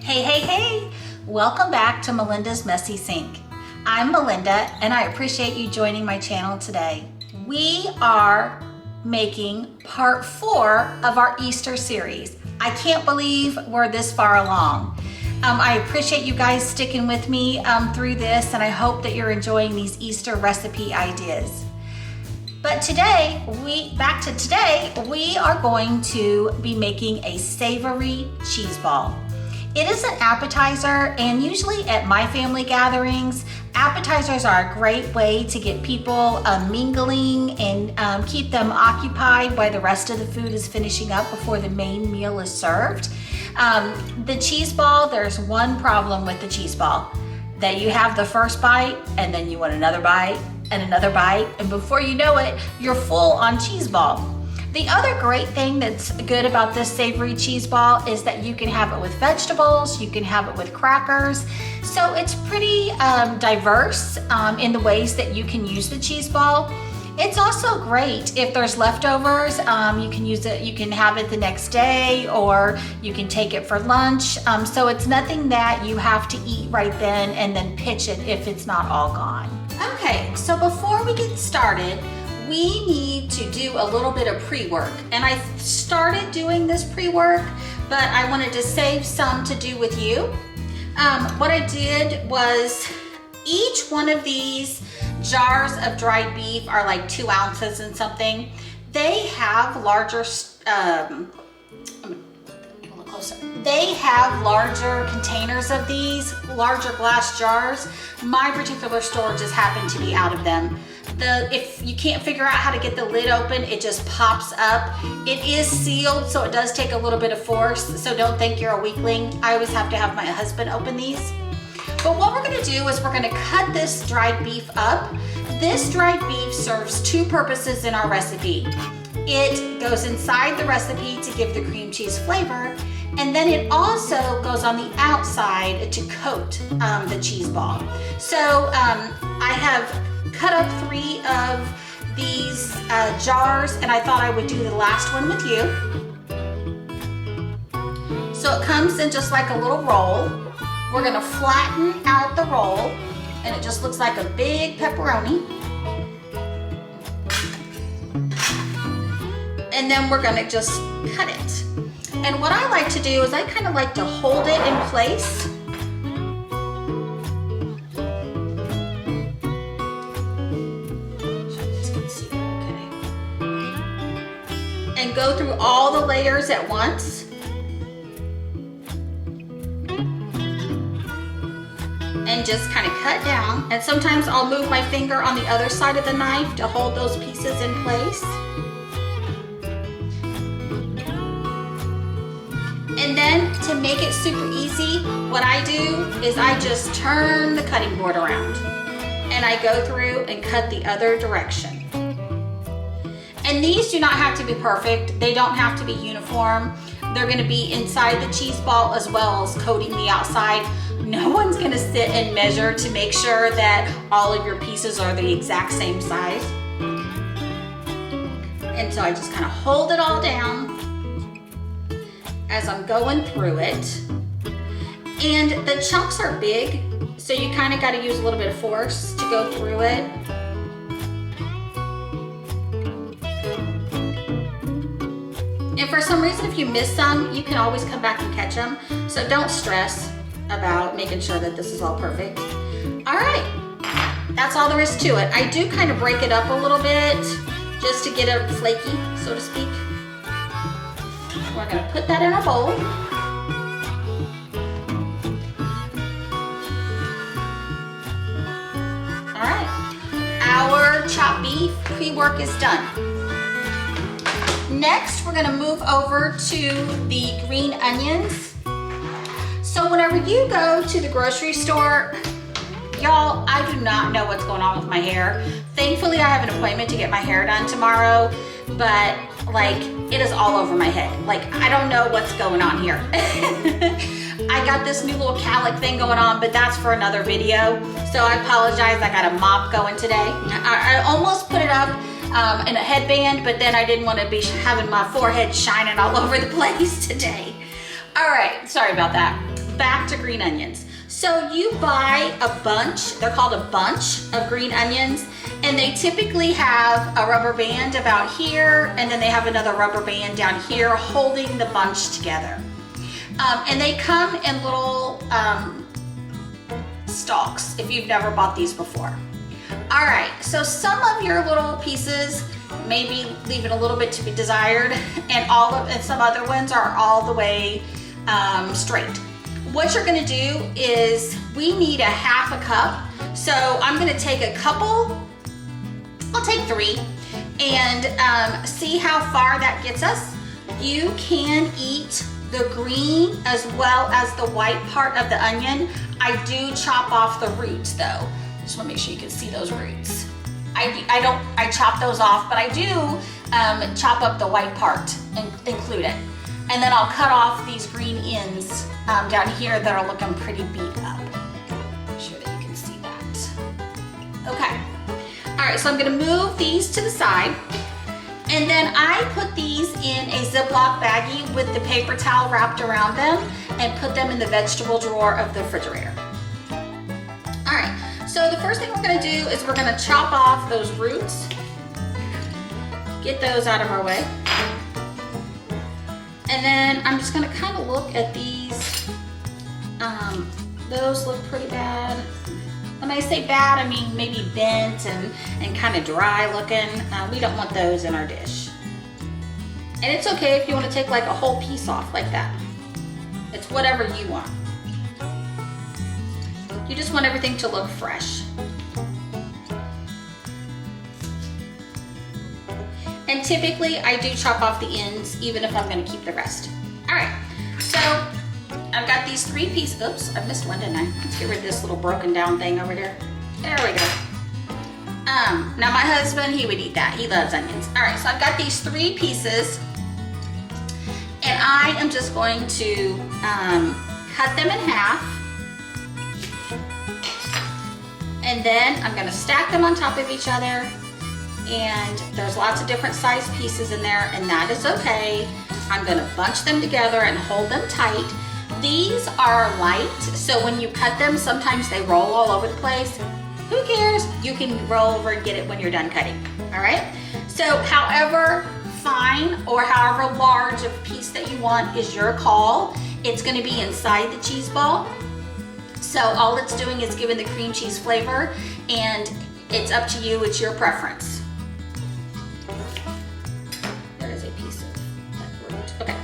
Hey, hey, hey! Welcome back to Melinda's Messy Sink. I'm Melinda and I appreciate you joining my channel today. We are making part 4 of our Easter series. I can't believe we're this far along. I appreciate you guys sticking with me through this, and I hope that you're enjoying these Easter recipe ideas. But today, we are going to be making a savory cheese ball. It is an appetizer, and usually at my family gatherings, appetizers are a great way to get people mingling and keep them occupied while the rest of the food is finishing up before the main meal is served. The cheese ball, there's one problem with the cheese ball, that you have the first bite and then you want another bite and another bite, and before you know it, you're full on cheese ball. The other great thing that's good about this savory cheese ball is that you can have it with vegetables, you can have it with crackers, so it's pretty diverse in the ways that you can use the cheese ball. It's also great if there's leftovers. You can use it, you can have it the next day, or you can take it for lunch. So it's nothing that you have to eat right then and then pitch it if it's not all gone. Okay, so before we get started, we need to do a little bit of pre-work. And I started doing this pre-work, but I wanted to save some to do with you. What I did was, each one of these jars of dried beef are like 2 ounces and something. They have larger, they have larger containers of these, larger glass jars. My particular store just happened to be out of them. If you can't figure out how to get the lid open, it just pops up. It is sealed, so it does take a little bit of force, so don't think you're a weakling. I always have to have my husband open these. But what we're gonna do is we're gonna cut this dried beef up. This dried beef serves 2 purposes in our recipe. It goes inside the recipe to give the cream cheese flavor, and then it also goes on the outside to coat the cheese ball. So I have cut up 3 of these jars, and I thought I would do the last one with you. So it comes in just like a little roll. We're gonna flatten out the roll, and it just looks like a big pepperoni. And then we're gonna just cut it. And what I like to do is I kind of like to hold it in place. So you guys can see, okay. And go through all the layers at once. And just kind of cut down. And sometimes I'll move my finger on the other side of the knife to hold those pieces in place. And then to make it super easy, what I do is I just turn the cutting board around and I go through and cut the other direction. And these do not have to be perfect. They don't have to be uniform. They're gonna be inside the cheese ball as well as coating the outside. No one's gonna sit and measure to make sure that all of your pieces are the exact same size. And so I just kind of hold it all down as I'm going through it. And the chunks are big, so you kind of got to use a little bit of force to go through it. And for some reason, if you miss some, you can always come back and catch them. So don't stress about making sure that this is all perfect. All right, that's all there is to it. I do kind of break it up a little bit just to get it flaky, so to speak. We're gonna put that in our bowl. All right, our chopped beef pre-work is done. Next, we're gonna move over to the green onions. So whenever you go to the grocery store, y'all, I do not know what's going on with my hair. Thankfully, I have an appointment to get my hair done tomorrow, but like, it is all over my head. Like, I don't know what's going on here. I got this new little cowlick thing going on, but that's for another video. So I apologize, I got a mop going today. I almost put it up in a headband, but then I didn't want to be having my forehead shining all over the place today. All right, sorry about that. back to green onions. So you buy a bunch, they're called a bunch of green onions, and they typically have a rubber band about here, and then they have another rubber band down here holding the bunch together. And they come in little stalks if you've never bought these before. All right, so some of your little pieces maybe leaving a little bit to be desired, and some other ones are all the way straight. What you're gonna do is we need a half a cup. So I'm gonna take a couple, I'll take 3, and see how far that gets us. You can eat the green as well as the white part of the onion. I do chop off the roots though. Just wanna make sure you can see those roots. I chop those off, but I do chop up the white part and include it. And then I'll cut off these green ends down here that are looking pretty beat up. Make sure that you can see that. Okay. All right, so I'm gonna move these to the side. And then I put these in a Ziploc baggie with the paper towel wrapped around them and put them in the vegetable drawer of the refrigerator. All right, so the first thing we're gonna do is we're gonna chop off those roots, get those out of our way. And then I'm just gonna kind of look at these. Those look pretty bad. When I say bad, I mean maybe bent and kind of dry looking. We don't want those in our dish. And it's okay if you want to take like a whole piece off like that. It's whatever you want. You just want everything to look fresh. And typically I do chop off the ends even if I'm going to keep the rest. All right, so I've got these 3 pieces. Oops, I missed one, didn't I? Let's get rid of this little broken down thing over here. There we go. Now my husband, he would eat that. He loves onions. All right, so I've got these 3 pieces, and I am just going to cut them in half. And then I'm gonna stack them on top of each other. And there's lots of different size pieces in there, and that is okay. I'm gonna bunch them together and hold them tight. These are light, so when you cut them, sometimes they roll all over the place. Who cares? You can roll over and get it when you're done cutting, all right? So however fine or however large of a piece that you want is your call. It's gonna be inside the cheese ball. So all it's doing is giving the cream cheese flavor, and it's up to you, it's your preference. There is a piece of that root, okay.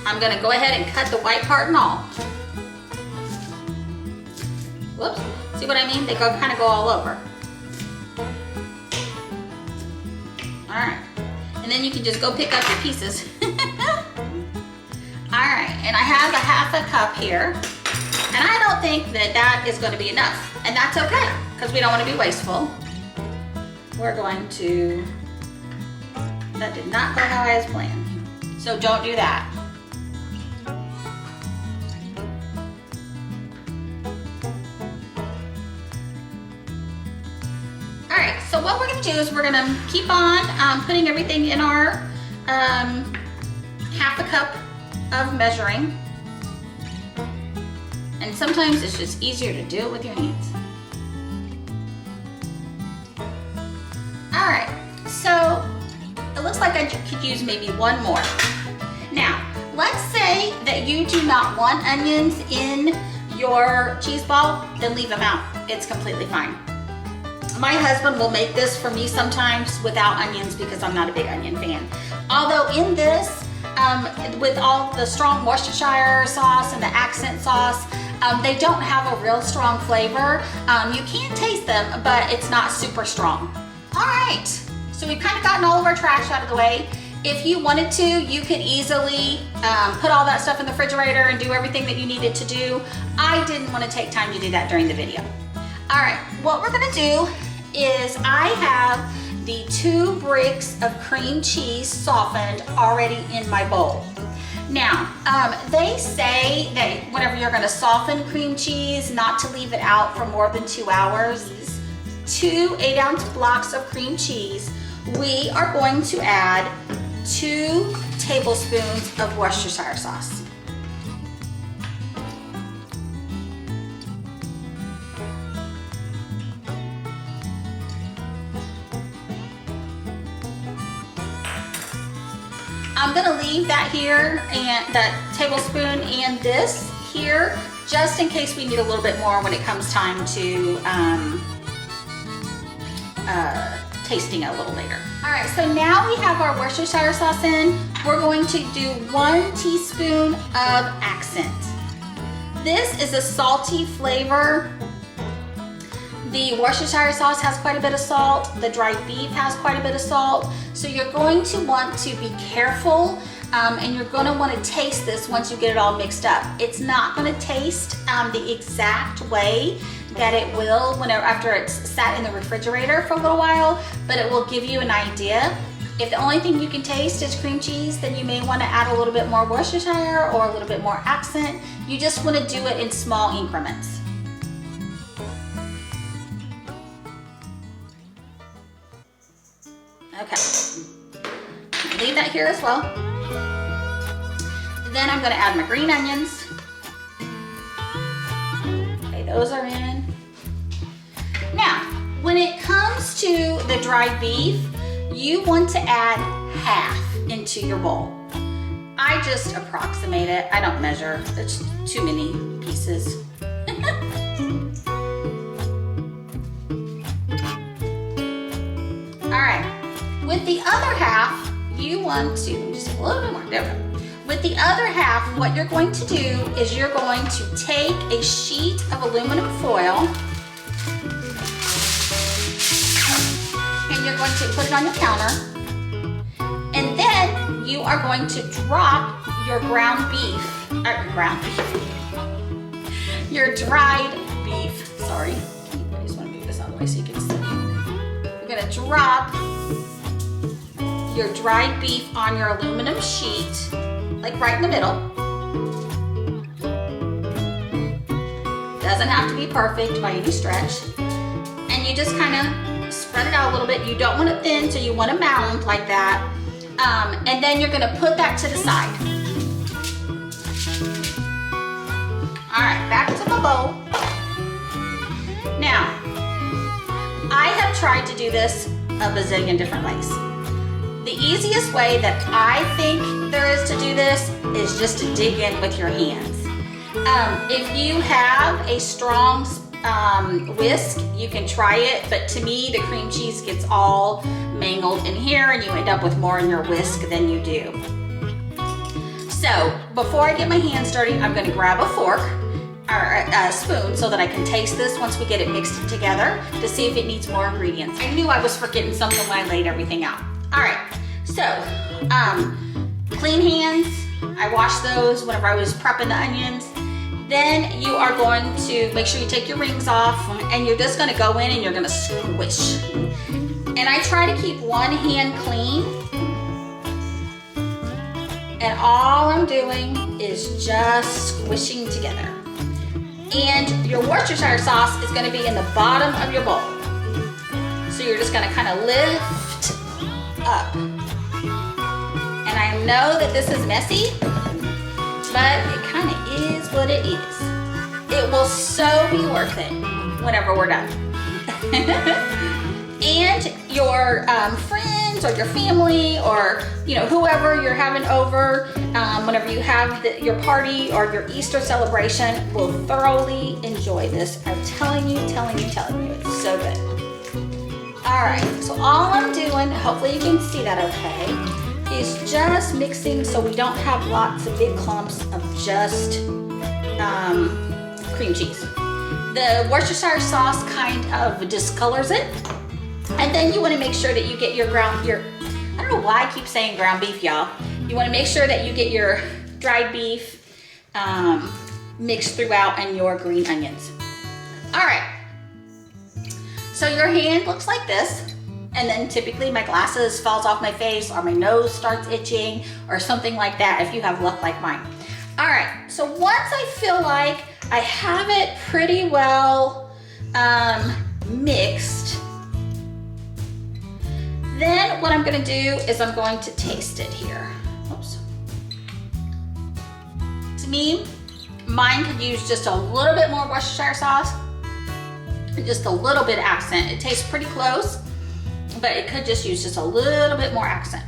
I'm gonna go ahead and cut the white part and all. Whoops, see what I mean? They kind of go all over. All right, and then you can just go pick up your pieces. All right, and I have a half a cup here, and I don't think that that is gonna be enough, and that's okay, because we don't wanna be wasteful. We're going to, that did not go how I was planned, so don't do that. So what we're gonna do is we're gonna keep on putting everything in our half a cup of measuring. And sometimes it's just easier to do it with your hands. All right, so it looks like I could use maybe one more. Now, let's say that you do not want onions in your cheese ball, then leave them out. It's completely fine. My husband will make this for me sometimes without onions because I'm not a big onion fan. Although in this, with all the strong Worcestershire sauce and the accent sauce, they don't have a real strong flavor. You can taste them, but it's not super strong. All right, so we've kind of gotten all of our trash out of the way. If you wanted to, you could easily put all that stuff in the refrigerator and do everything that you needed to do. I didn't want to take time to do that during the video. All right, what we're gonna do is I have the 2 bricks of cream cheese softened already in my bowl. Now, they say that whenever you're gonna soften cream cheese, not to leave it out for more than 2 hours. 2 8-ounce blocks of cream cheese, we are going to add 2 tablespoons of Worcestershire sauce. I'm gonna leave that here, and that tablespoon and this here, just in case we need a little bit more when it comes time to tasting it a little later. All right, so now we have our Worcestershire sauce in. We're going to do 1 teaspoon of accent. This is a salty flavor. The Worcestershire sauce has quite a bit of salt. The dried beef has quite a bit of salt. So you're going to want to be careful, and you're going to want to taste this once you get it all mixed up. It's not going to taste the exact way that it will after it's sat in the refrigerator for a little while, but it will give you an idea. If the only thing you can taste is cream cheese, then you may want to add a little bit more Worcestershire or a little bit more accent. You just want to do it in small increments. Okay, leave that here as well. Then I'm going to add my green onions. Okay, those are in. Now, when it comes to the dried beef, you want to add half into your bowl. I just approximate it. I don't measure. It's too many pieces. All right. With the other half, you want to, just a little bit more, there we go. With the other half, what you're going to do is you're going to take a sheet of aluminum foil and you're going to put it on your counter. And then you are going to drop your your dried beef, sorry. I just want to move this out of the way so you can see. You're going to drop your dried beef on your aluminum sheet, like right in the middle. Doesn't have to be perfect by any stretch. And you just kind of spread it out a little bit. You don't want it thin, so you want a mound like that. And then you're gonna put that to the side. All right, back to the bowl. Now, I have tried to do this a bazillion different ways. The easiest way that I think there is to do this is just to dig in with your hands. If you have a strong whisk, you can try it, but to me, the cream cheese gets all mangled in here and you end up with more in your whisk than you do. So before I get my hands dirty, I'm gonna grab a fork or a spoon so that I can taste this once we get it mixed together to see if it needs more ingredients. I knew I was forgetting something when I laid everything out. All right, so clean hands. I washed those whenever I was prepping the onions. Then you are going to make sure you take your rings off and you're just gonna go in and you're gonna squish. And I try to keep one hand clean. And all I'm doing is just squishing together. And your Worcestershire sauce is gonna be in the bottom of your bowl. So you're just gonna kind of lift up. And I know that this is messy, but it kind of is what it is. It will so be worth it whenever we're done. And your friends or your family or whoever you're having over, whenever you have your party or your Easter celebration, will thoroughly enjoy this. I'm telling you, it's so good. All right, so all I'm doing, hopefully you can see that okay, is just mixing so we don't have lots of big clumps of just cream cheese. The Worcestershire sauce kind of discolors it. And then you want to make sure that you get your I don't know why I keep saying ground beef, y'all. You want to make sure that you get your dried beef mixed throughout and your green onions. All right. So your hand looks like this. and then typically my glasses falls off my face or my nose starts itching or something like that if you have luck like mine. All right, so once I feel like I have it pretty well mixed, then what I'm gonna do is I'm going to taste it here. Oops. To me, mine could use just a little bit more Worcestershire sauce, just a little bit of accent. It tastes pretty close, but it could just use just a little bit more accent.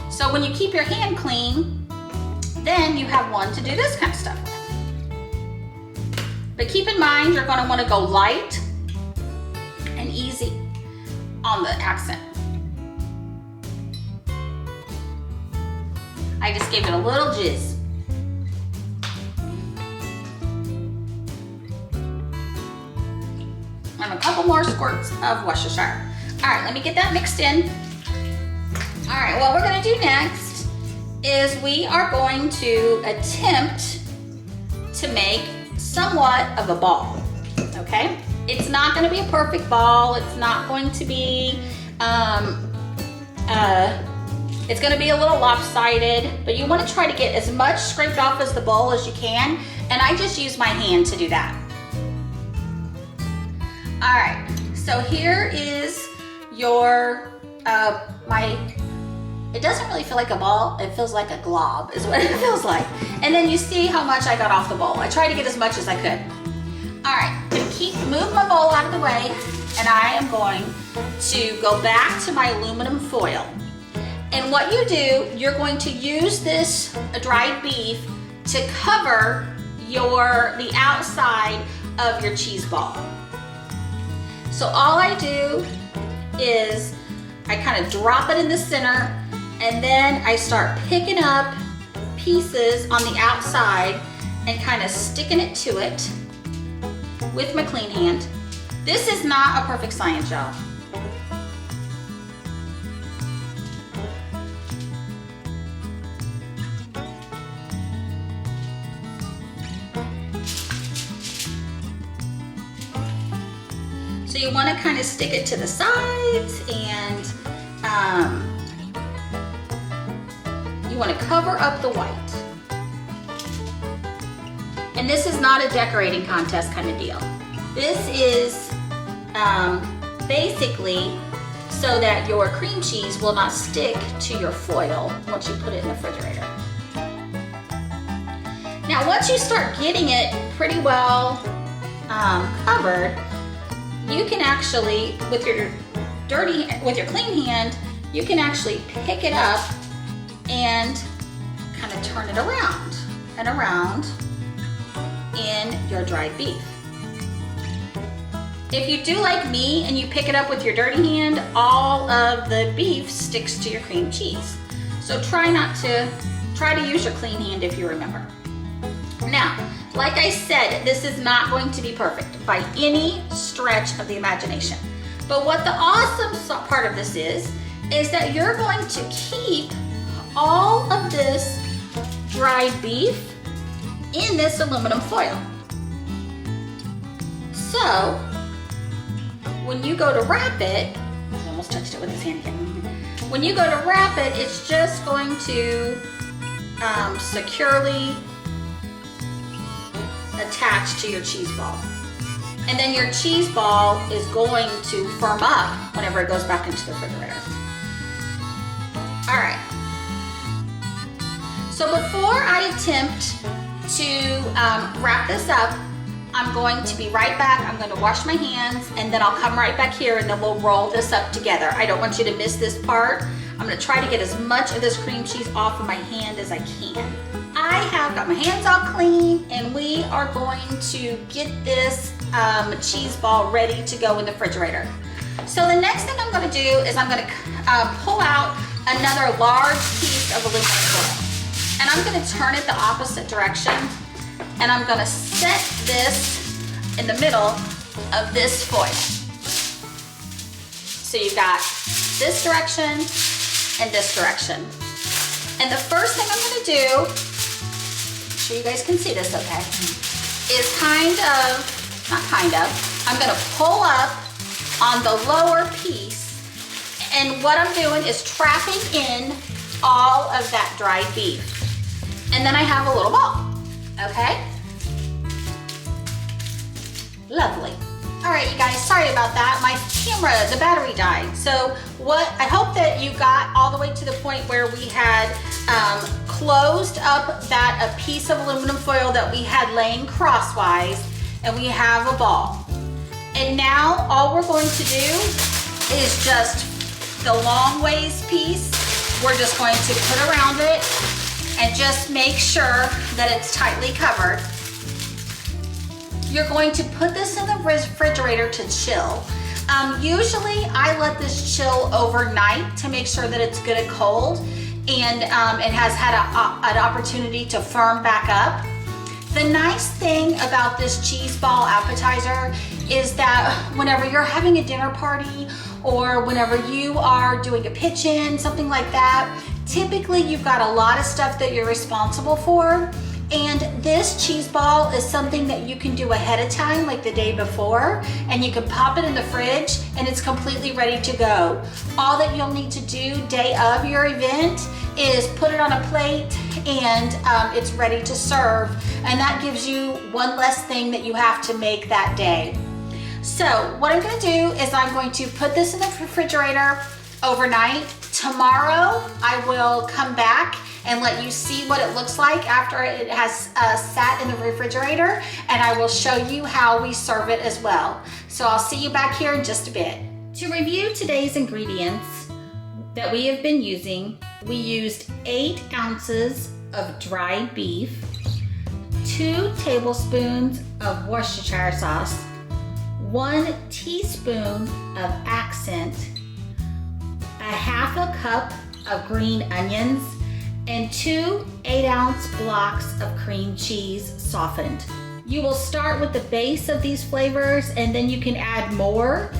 So when you keep your hand clean, then you have one to do this kind of stuff with. But keep in mind, you're gonna wanna go light and easy on the accent. I just gave it a little jizz. And a couple more squirts of Worcestershire. All right, let me get that mixed in. All right, what we're gonna do next is we are going to attempt to make somewhat of a ball, okay? It's not gonna be a perfect ball. It's not going to be, it's gonna be a little lopsided, but you wanna try to get as much scraped off as the bowl as you can, and I just use my hand to do that. All right, so here is your, it doesn't really feel like a ball, it feels like a glob is what it feels like. And then you see how much I got off the bowl. I tried to get as much as I could. All right, I'm gonna move my bowl out of the way, and I am going to go back to my aluminum foil. And what you do, you're going to use this dried beef to cover the outside of your cheese ball. So all I do is I kind of drop it in the center, and then I start picking up pieces on the outside and kind of sticking it to it with my clean hand. This is not a perfect science, y'all. So you want to kind of stick it to the sides, and you want to cover up the white. And this is not a decorating contest kind of deal. This is basically so that your cream cheese will not stick to your foil once you put it in the refrigerator. Now, once you start getting it pretty well covered, you can actually, with your clean hand, you can actually pick it up and kind of turn it around and around in your dried beef. If you do like me and you pick it up with your dirty hand, all of the beef sticks to your cream cheese. So try to use your clean hand if you remember. Now, like I said, this is not going to be perfect by any stretch of the imagination. But what the awesome part of this is that you're going to keep all of this dried beef in this aluminum foil. So, when you go to wrap it, I almost touched it with his hand again. When you go to wrap it, it's just going to securely attach to your cheese ball. And then your cheese ball is going to firm up whenever it goes back into the refrigerator. All right. So before I attempt to wrap this up, I'm going to be right back. I'm going to wash my hands, and then I'll come right back here, and then we'll roll this up together. I don't want you to miss this part. I'm going to try to get as much of this cream cheese off of my hand as I can. I have got my hands all clean, and we are going to get this cheese ball ready to go in the refrigerator. So the next thing I'm going to do is I'm going to pull out another large piece of aluminum foil. And I'm going to turn it the opposite direction, and I'm going to set this in the middle of this foil. So you've got this direction and this direction. And the first thing I'm going to do, make sure you guys can see this okay, is I'm going to pull up on the lower piece. And what I'm doing is trapping in all of that dried beef. And then I have a little ball, okay? Lovely. All right, you guys, sorry about that. My camera, the battery died. So I hope that you got all the way to the point where we had closed up a piece of aluminum foil that we had laying crosswise, and we have a ball. And now all we're going to do is just the long ways piece. We're just going to put around it and just make sure that it's tightly covered. You're going to put this in the refrigerator to chill. Usually I let this chill overnight to make sure that it's good and cold, and it has had an opportunity to firm back up. The nice thing about this cheese ball appetizer is that whenever you're having a dinner party or whenever you are doing a pitch-in, something like that, typically you've got a lot of stuff that you're responsible for. And this cheese ball is something that you can do ahead of time, like the day before, and you can pop it in the fridge and it's completely ready to go. All that you'll need to do day of your event is put it on a plate and it's ready to serve. And that gives you one less thing that you have to make that day. So what I'm gonna do is I'm going to put this in the refrigerator overnight. Tomorrow I will come back and let you see what it looks like after it has sat in the refrigerator, and I will show you how we serve it as well. So I'll see you back here in just a bit. To review today's ingredients that we have been using, we used 8 ounces of dried beef, 2 tablespoons of Worcestershire sauce, 1 teaspoon of accent, a half a cup of green onions, and 2 8-ounce blocks of cream cheese softened. You will start with the base of these flavors, and then you can add more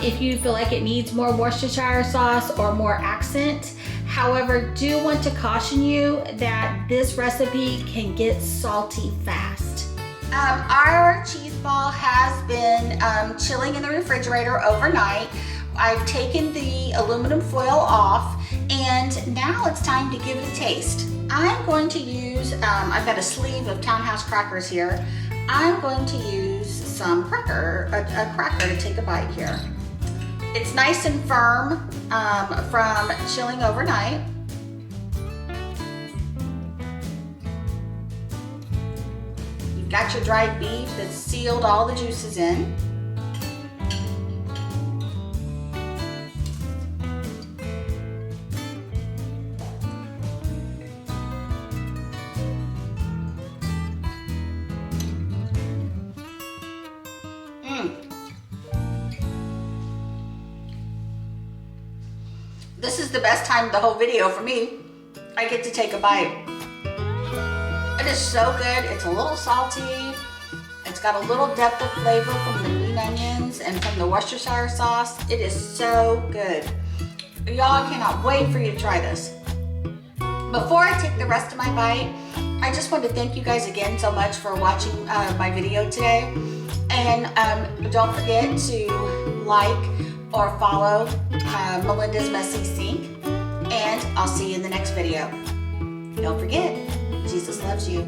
if you feel like it needs more Worcestershire sauce or more accent. However, do want to caution you that this recipe can get salty fast. Our cheese ball has been chilling in the refrigerator overnight. I've taken the aluminum foil off, and now it's time to give it a taste. I'm going to use, I've got a sleeve of Townhouse crackers here. I'm going to use some cracker, a cracker to take a bite here. It's nice and firm from chilling overnight. You've got your dried beef that's sealed all the juices in. This is the best time of the whole video for me. I get to take a bite. It is so good. It's a little salty. It's got a little depth of flavor from the green onions and from the Worcestershire sauce. It is so good. Y'all, cannot wait for you to try this. Before I take the rest of my bite, I just want to thank you guys again so much for watching my video today. And don't forget to like or follow Melinda's Messy Sink, and I'll see you in the next video. Don't forget, Jesus loves you.